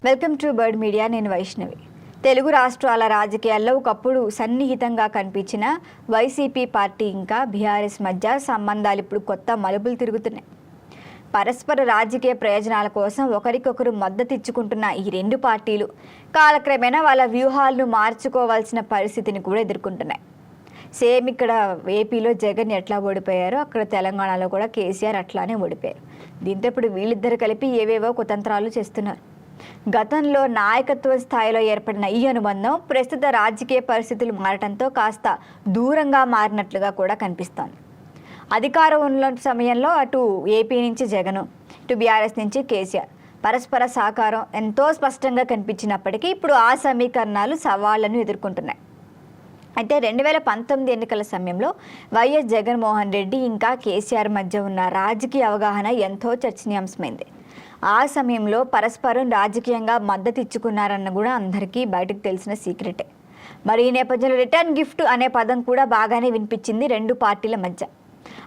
Welcome to bird media. నేను వైష్ణవి. తెలుగు రాష్ట్రాల రాజకీయాల్లో ఒకప్పుడు సన్నిహితంగా కనిపించిన వైసీపీ పార్టీ ఇంకా బీఆర్ఎస్ మధ్య సంబంధాలు ఇప్పుడు కొత్త మలుపులు తిరుగుతున్నాయి. పరస్పర రాజకీయ ప్రయోజనాల కోసం ఒకరికొకరు మద్దతు ఇచ్చుకుంటున్న ఈ రెండు పార్టీలు కాలక్రమేణా వాళ్ళ వ్యూహాలను మార్చుకోవాల్సిన పరిస్థితిని కూడా ఎదుర్కొంటున్నాయి. సేమ్ ఇక్కడ ఏపీలో జగన్ ఎట్లా ఓడిపోయారో అక్కడ తెలంగాణలో కూడా కేసీఆర్ అట్లానే ఓడిపోయారు. దీంతో ఇప్పుడు వీళ్ళిద్దరు కలిపి ఏవేవో కుతంత్రాలు చేస్తున్నారు. గతంలో నాయకత్వ స్థాయిలో ఏర్పడిన ఈ అనుబంధం ప్రస్తుత రాజకీయ పరిస్థితులు మారటంతో కాస్త దూరంగా మారినట్లుగా కూడా కనిపిస్తోంది. అధికారం ఉన్న సమయంలో అటు ఏపీ నుంచి జగన్, ఇటు బీఆర్ఎస్ నుంచి కేసీఆర్ పరస్పర సహకారం ఎంతో స్పష్టంగా కనిపించినప్పటికీ ఇప్పుడు ఆ సమీకరణాలు సవాళ్లను ఎదుర్కొంటున్నాయి. అయితే 2019 ఎన్నికల సమయంలో వైఎస్ జగన్మోహన్ రెడ్డి ఇంకా కేసీఆర్ మధ్య ఉన్న రాజకీయ అవగాహన ఎంతో చర్చనీయాంశమైంది. ఆ సమయంలో పరస్పరం రాజకీయంగా మద్దతు ఇచ్చుకున్నారన్న కూడా అందరికీ బయటకు తెలిసిన సీక్రెటే. మరి ఈ నేపథ్యంలో రిటర్న్ గిఫ్ట్ అనే పదం కూడా బాగానే వినిపించింది రెండు పార్టీల మధ్య.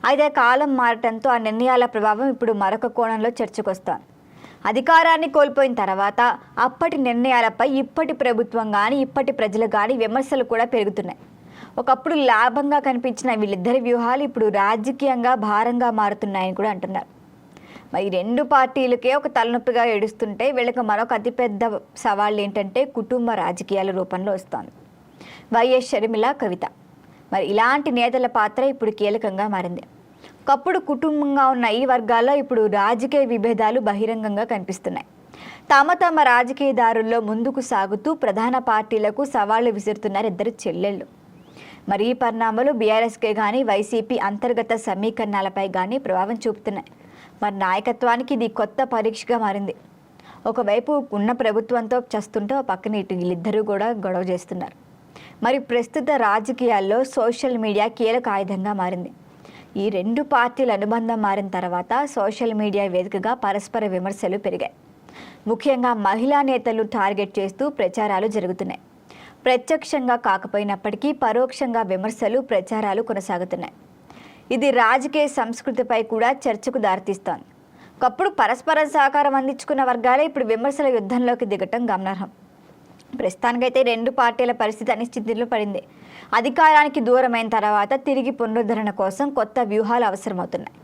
అయితే కాలం మారటంతో ఆ నిర్ణయాల ప్రభావం ఇప్పుడు మరొక కోణంలో చర్చకొస్తోంది. అధికారాన్ని కోల్పోయిన తర్వాత అప్పటి నిర్ణయాలపై ఇప్పటి ప్రభుత్వం కానీ ఇప్పటి ప్రజలు కానీ విమర్శలు కూడా పెరుగుతున్నాయి. ఒకప్పుడు లాభంగా కనిపించిన వీళ్ళిద్దరి వ్యూహాలు ఇప్పుడు రాజకీయంగా భారంగా మారుతున్నాయని కూడా అంటున్నారు. మరి రెండు పార్టీలకే ఒక తలనొప్పిగా ఏడుస్తుంటే వీళ్ళకి మరొక అతిపెద్ద సవాళ్ళు ఏంటంటే కుటుంబ రాజకీయాల రూపంలో వస్తోంది. వైఎస్ షర్మిల, కవిత మరి ఇలాంటి నేతల పాత్ర ఇప్పుడు కీలకంగా మారింది. ఒకప్పుడు కుటుంబంగా ఉన్న ఈ వర్గాల్లో ఇప్పుడు రాజకీయ విభేదాలు బహిరంగంగా కనిపిస్తున్నాయి. తమ రాజకీయ దారుల్లో ముందుకు సాగుతూ ప్రధాన పార్టీలకు సవాళ్లు విసురుతున్నారు ఇద్దరు చెల్లెళ్ళు. మరి ఈ పరిణామాలు బీఆర్ఎస్కే కానీ వైసీపీ అంతర్గత సమీకరణాలపై కానీ ప్రభావం చూపుతున్నాయి. మరి నాయకత్వానికి ఇది కొత్త పరీక్షగా మారింది. ఒకవైపు ఉన్న ప్రభుత్వంతో చేస్తుంటే పక్కన ఇటు వీళ్ళిద్దరూ కూడా గొడవ చేస్తున్నారు. మరి ప్రస్తుత రాజకీయాల్లో సోషల్ మీడియా కీలక ఆయుధంగా మారింది. ఈ రెండు పార్టీల అనుబంధం మారిన తర్వాత సోషల్ మీడియా వేదికగా పరస్పర విమర్శలు పెరిగాయి. ముఖ్యంగా మహిళా నేతలు టార్గెట్ చేస్తూ ప్రచారాలు జరుగుతున్నాయి. ప్రత్యక్షంగా కాకపోయినప్పటికీ పరోక్షంగా విమర్శలు, ప్రచారాలు కొనసాగుతున్నాయి. ఇది రాజకీయ సంస్కృతిపై కూడా చర్చకు దారితీస్తోంది. ఒకప్పుడు పరస్పర సహకారం అందించుకున్న వర్గాలే ఇప్పుడు విమర్శల యుద్ధంలోకి దిగటం గమనార్హం. ప్రస్తుతానికైతే రెండు పార్టీల పరిస్థితి అనిశ్చితిలో పడింది. అధికారానికి దూరమైన తర్వాత తిరిగి పునరుద్ధరణ కోసం కొత్త వ్యూహాలు అవసరమవుతున్నాయి.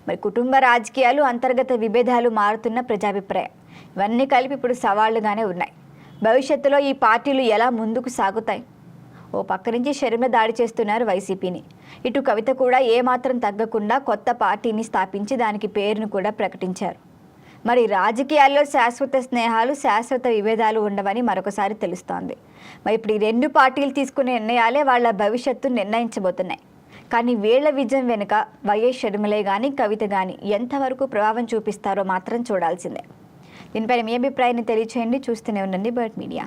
మరి కుటుంబ రాజకీయాలు, అంతర్గత విభేదాలు, మారుతున్న ప్రజాభిప్రాయం ఇవన్నీ కలిపి ఇప్పుడు సవాళ్లుగానే ఉన్నాయి. భవిష్యత్తులో ఈ పార్టీలు ఎలా ముందుకు సాగుతాయి? ఓ పక్క నుంచి షర్మిల దాడి చేస్తున్నారు వైసీపీని, ఇటు కవిత కూడా ఏమాత్రం తగ్గకుండా కొత్త పార్టీని స్థాపించి దానికి పేరును కూడా ప్రకటించారు. మరి రాజకీయాల్లో శాశ్వత స్నేహాలు, శాశ్వత విభేదాలు ఉండవని మరొకసారి తెలుస్తోంది. మరి ఇప్పుడు ఈ రెండు పార్టీలు తీసుకునే నిర్ణయాలే వాళ్ళ భవిష్యత్తు నిర్ణయించబోతున్నాయి. కానీ వీళ్ల విజయం వెనుక వైఎస్ షర్మిలే కానీ కవిత కానీ ఎంతవరకు ప్రభావం చూపిస్తారో మాత్రం చూడాల్సిందే. దీనిపైన మీ అభిప్రాయాన్ని తెలియచేయండి. చూస్తూనే ఉండండి బర్డ్ మీడియా.